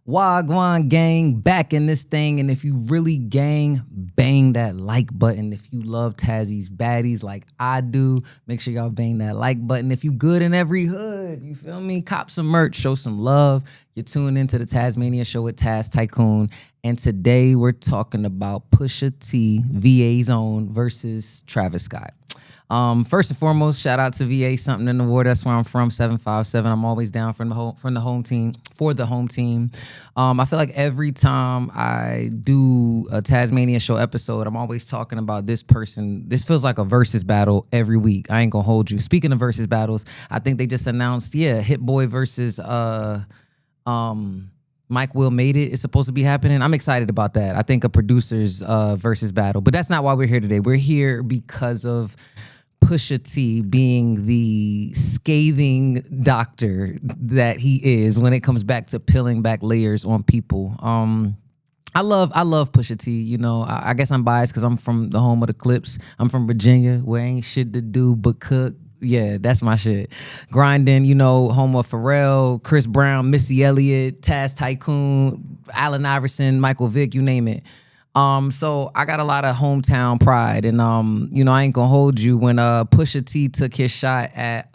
Wagwan gang, back in this thing. And if you really gang, bang that like button. If you love Tazzy's baddies like I do, make sure y'all bang that like button. If you good in every hood, you feel me? Cop some merch, show some love. You're tuning into the Tasmania Show with Taz Tycoon. And today we're talking about Pusha T, VA's own, versus Travis Scott. First and foremost, shout out to VA, something in the war. That's where I'm from, 757. I'm always down for the home team. I feel like every time I do a Tasmania Show episode, I'm always talking about this person. This feels like a versus battle every week. I ain't gonna hold you. Speaking of versus battles, I think they just announced, Hit Boy versus Mike Will Made It is supposed to be happening. I'm excited about that. I think a producer's versus battle, but that's not why we're here today. We're here because of Pusha T being the scathing doctor that he is when it comes back to peeling back layers on people. I love Pusha T. You know, I guess I'm biased because I'm from the home of the Clips. I'm from Virginia, where ain't shit to do but cook. Yeah, that's my shit. Grinding, you know, home of Pharrell, Chris Brown, Missy Elliott, Taz Tycoon, Allen Iverson, Michael Vick, you name it. So I got a lot of hometown pride, and you know, I ain't gonna hold you. When Pusha T took his shot at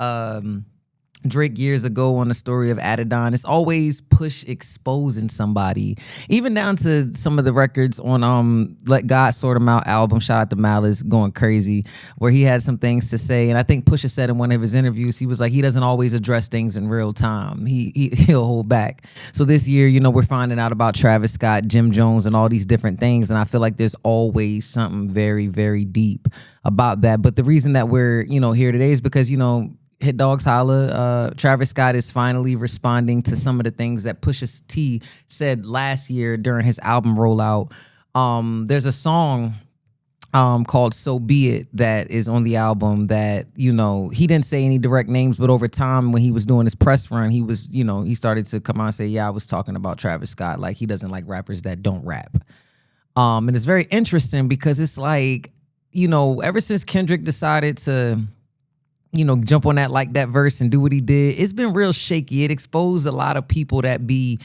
Drake years ago on the story of Adidon, it's always Push exposing somebody, even down to some of the records on Let God Sort 'Em Out album. Shout out to Malice, going crazy, where he had some things to say. And I think Pusha said in one of his interviews, he was like, he doesn't always address things in real time. He'll hold back. So this year, you know, we're finding out about Travis Scott, Jim Jones, and all these different things. And I feel like there's always something very, very deep about that. But the reason that we're, you know, here today is because, you know, Hit Dogs Holla, Travis Scott is finally responding to some of the things that Pusha T said last year during his album rollout. There's a song called So Be It that is on the album that, you know, he didn't say any direct names, but over time when he was doing his press run, he was, you know, he started to come on and say, yeah, I was talking about Travis Scott. Like, he doesn't like rappers that don't rap. And it's very interesting because it's like, you know, ever since Kendrick decided to, you know, jump on that verse and do what he did, it's been real shaky. It exposed a lot of people that be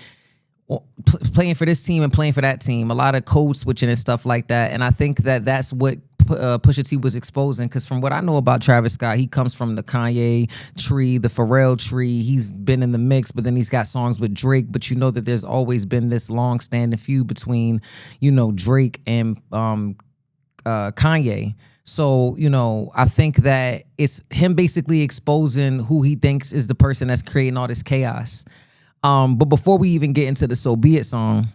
playing for this team and playing for that team, a lot of code switching and stuff like that. And I think that that's what Pusha T was exposing, because from what I know about Travis Scott, he comes from the Kanye tree, the Pharrell tree. He's been in the mix, but then he's got songs with Drake. But you know that there's always been this long-standing feud between, you know, Drake and Kanye. So, you know, I think that it's him basically exposing who he thinks is the person that's creating all this chaos. But before we even get into the So Be It song,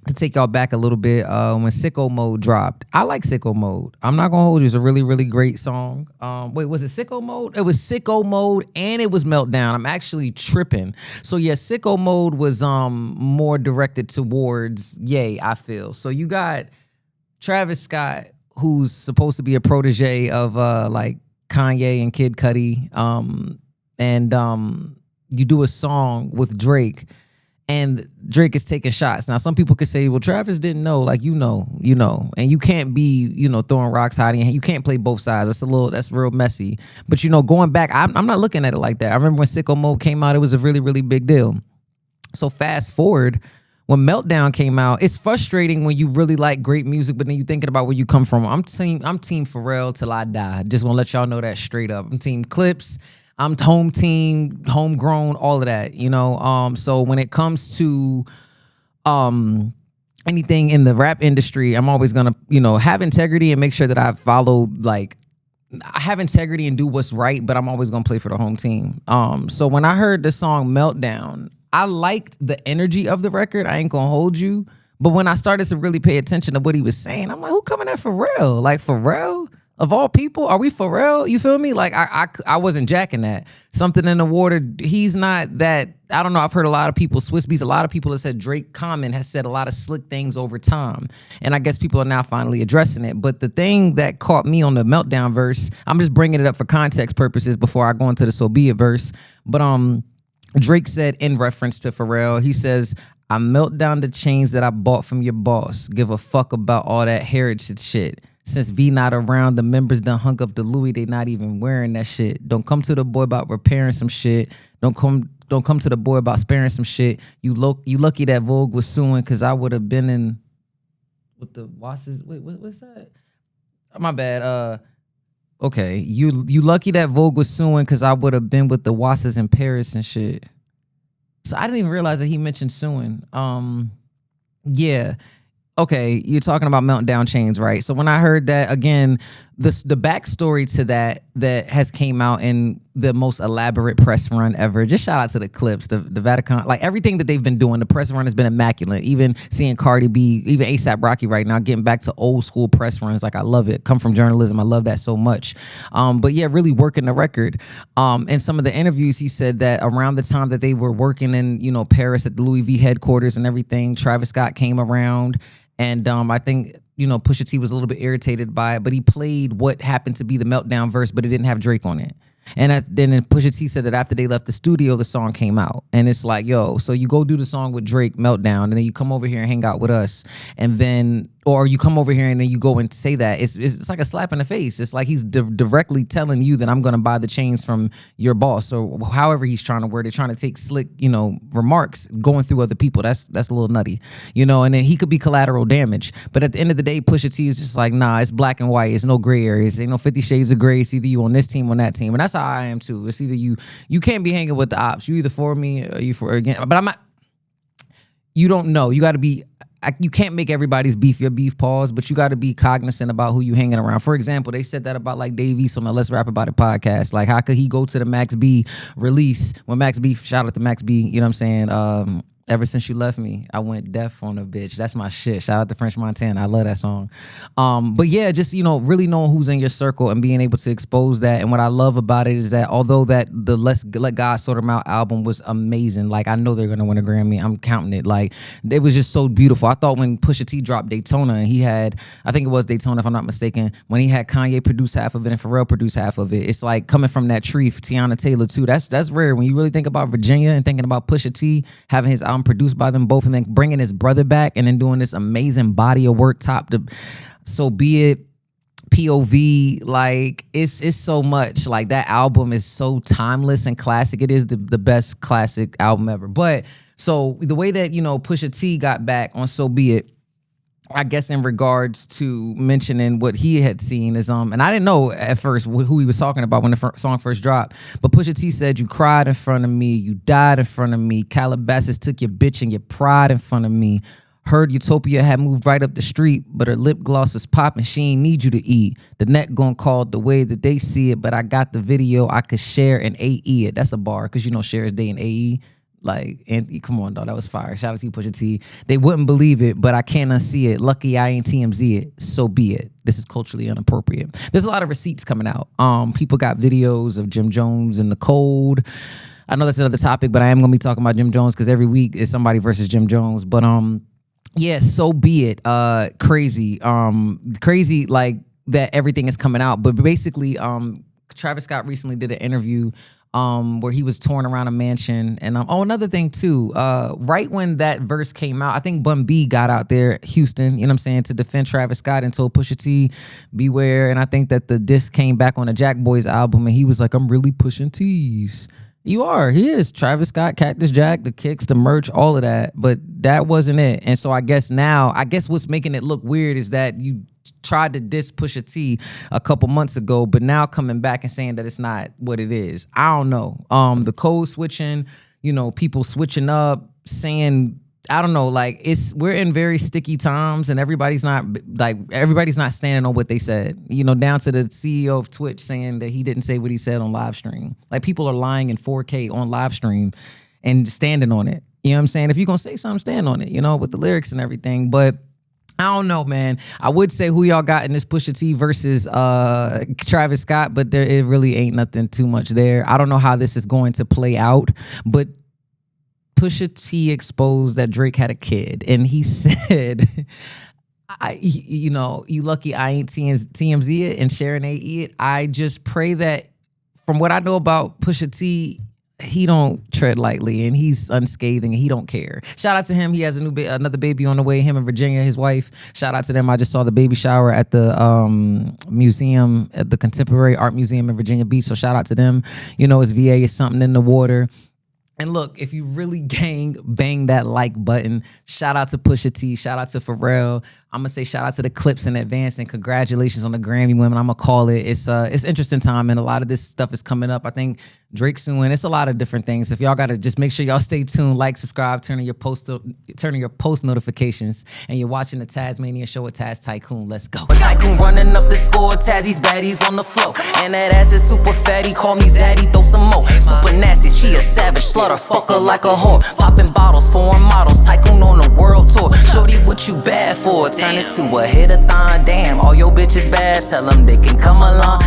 to take y'all back a little bit, when Sicko Mode dropped, I like Sicko Mode. I'm not gonna hold you, it's a really, really great song. Wait, was it Sicko Mode? It was Sicko Mode and it was Meltdown. I'm actually tripping. So yeah, Sicko Mode was more directed towards Ye, I feel. So you got Travis Scott, who's supposed to be a protege of like Kanye and Kid Cudi, and you do a song with Drake, and Drake is taking shots. Now, some people could say, well, Travis didn't know. Like, you know, and you can't be, you know, throwing rocks, hiding. You can't play both sides. That's real messy. But, you know, going back, I'm not looking at it like that. I remember when Sicko Mode came out, it was a really, really big deal. So fast forward, when Meltdown came out, it's frustrating when you really like great music, but then you thinking about where you come from. I'm team Pharrell till I die. Just want to let y'all know that straight up. I'm team Clips. I'm home team, homegrown, all of that, you know. So when it comes to anything in the rap industry, I'm always gonna, you know, have integrity and make sure that I follow, like, I have integrity and do what's right, but I'm always gonna play for the home team. So when I heard the song Meltdown, I liked the energy of the record. I ain't gonna hold you. But when I started to really pay attention to what he was saying, I'm like, who coming at Pharrell? Like, Pharrell? Of all people, are we Pharrell? You feel me? Like, I wasn't jacking that. Something in the Water, he's not that. I don't know. I've heard a lot of people, Swiss Beats, a lot of people have said Drake Common has said a lot of slick things over time. And I guess people are now finally addressing it. But the thing that caught me on the Meltdown verse, I'm just bringing it up for context purposes before I go into the So Be It verse. But Drake said, in reference to Pharrell, he says, I melt down the chains that I bought from your boss. Give a fuck about all that heritage shit. Since V not around, the members done hung up the Louis. They not even wearing that shit. Don't come to the boy about repairing some shit. Don't come don't come to the boy about sparing some shit. You lucky that Vogue was suing because I would have been in with the Wasses. Wait, what's that? My bad. Okay, you lucky that Vogue was suing because I would have been with the Wasses in Paris and shit. So I didn't even realize that he mentioned suing. Yeah. Okay, you're talking about Meltdown chains, right? So when I heard that, again, the backstory to that has came out in the most elaborate press run ever. Just shout out to the clips, the Vatican, like everything that they've been doing. The press run has been immaculate. Even seeing Cardi B, even A$AP Rocky right now, getting back to old school press runs. Like I love it. Come from journalism, I love that so much. But yeah, really working the record. In some of the interviews, he said that around the time that they were working in, Paris at the Louis V headquarters and everything, Travis Scott came around. And I think, Pusha T was a little bit irritated by it, but he played what happened to be the Meltdown verse, but it didn't have Drake on it. And then Pusha T said that after they left the studio, the song came out. And it's like, yo, so you go do the song with Drake, Meltdown, and then you come over here and hang out with us. And then, or you come over here and then you go and say that. It's like a slap in the face. It's like he's directly telling you that I'm going to buy the chains from your boss. Or however he's trying to word it, trying to take slick, remarks going through other people. That's a little nutty, and then he could be collateral damage. But at the end of the day, Pusha T is just like, nah, it's black and white. It's no gray areas. Ain't no 50 shades of gray. It's either you on this team or on that team. And that's how I am too. It's either you can't be hanging with the ops. You either for me or you for again. But I'm not. You don't know. You got to be. You can't make everybody's beef your beef, pause, but you got to be cognizant about who you hanging around. For example, they said that about like Dave East on the Let's Rap About It podcast. Like, how could he go to the Max B release when Max B, shout out to Max B, you know what I'm saying? Ever since you left me, I went deaf on a bitch. That's my shit. Shout out to French Montana. I love that song. But yeah, just, really knowing who's in your circle and being able to expose that. And what I love about it is that although that the Let God Sort 'Em Out album was amazing, like I know they're going to win a Grammy. I'm counting it. Like it was just so beautiful. I thought when Pusha T dropped Daytona and he had, I think it was Daytona if I'm not mistaken, when he had Kanye produce half of it and Pharrell produce half of it, it's like coming from that tree for Tiana Taylor too. That's rare. When you really think about Virginia and thinking about Pusha T having his album produced by them both and then bringing his brother back and then doing this amazing body of work top to So Be It, POV, like it's so much. Like that album is so timeless and classic. It is the best classic album ever. But so the way that Pusha T got back on So Be It, I guess in regards to mentioning what he had seen is and I didn't know at first who he was talking about when the song first dropped, but Pusha T said, you cried in front of me, you died in front of me, Calabasas took your bitch and your pride in front of me, heard Utopia had moved right up the street, but her lip gloss was popping, she ain't need you to eat, the net gon' call the way that they see it, but I got the video I could share and AE it. That's a bar, because share his day in AE. Like, and come on, dog, that was fire. Shout out to you, Pusha T. They wouldn't believe it, but I can't unsee it. Lucky I ain't TMZ it. So be it. This is culturally inappropriate. There's a lot of receipts coming out. People got videos of Jim Jones in the cold. I know that's another topic, but I am gonna be talking about Jim Jones because every week is somebody versus Jim Jones. But yeah, so be it. Crazy. Crazy like that everything is coming out. But basically, Travis Scott recently did an interview where he was touring around a mansion. And another thing too, right when that verse came out, I think Bun B got out there, Houston, to defend Travis Scott and told Pusha T, beware. And I think that the disc came back on the Jack Boys album and he was like, I'm really pushing T's. You are. He is. Travis Scott, Cactus Jack, the kicks, the merch, all of that. But that wasn't it. And so I guess what's making it look weird is that you tried to diss Pusha T a couple months ago, but now coming back and saying that it's not what it is. I don't know. The code switching, people switching up, saying, I don't know, like we're in very sticky times and everybody's not standing on what they said, down to the CEO of Twitch saying that he didn't say what he said on live stream. Like people are lying in 4K on live stream and standing on it. You know what I'm saying? If you're going to say something, stand on it, with the lyrics and everything. But I don't know, man. I would say who y'all got in this Pusha T versus Travis Scott, but it really ain't nothing too much there. I don't know how this is going to play out, but Pusha T exposed that Drake had a kid, and he said, you lucky I ain't TMZ it and Sharon AE it. I just pray that from what I know about Pusha T, he don't tread lightly and he's unscathing and he don't care. Shout out to him. He has another baby on the way, him and Virginia, his wife. Shout out to them. I just saw the baby shower at the museum, at the Contemporary Art Museum in Virginia Beach. So shout out to them. His VA is something in the water. And look, if you really bang that like button, shout out to Pusha T, shout out to Pharrell. I'm gonna say shout out to the Clips in advance and congratulations on the Grammy women. I'm gonna call it. It's interesting time and a lot of this stuff is coming up. I think Drake soon. It's a lot of different things. If y'all gotta just make sure y'all stay tuned, like, subscribe, turn on your post notifications, and you're watching the Tasmania Show with Taz Tycoon. Let's go. Tycoon running up the score, Tazzy's baddies on the floor, and that ass is super fatty. Call me Zaddy, throw some more. Super nasty, she a savage, slaughter fucker like a whore. Popping bottles, foreign models, Tycoon on the world tour. Shorty, what you bad for? Turn this to a hit-a-thon. Damn, all your bitches bad. Tell them they can come along.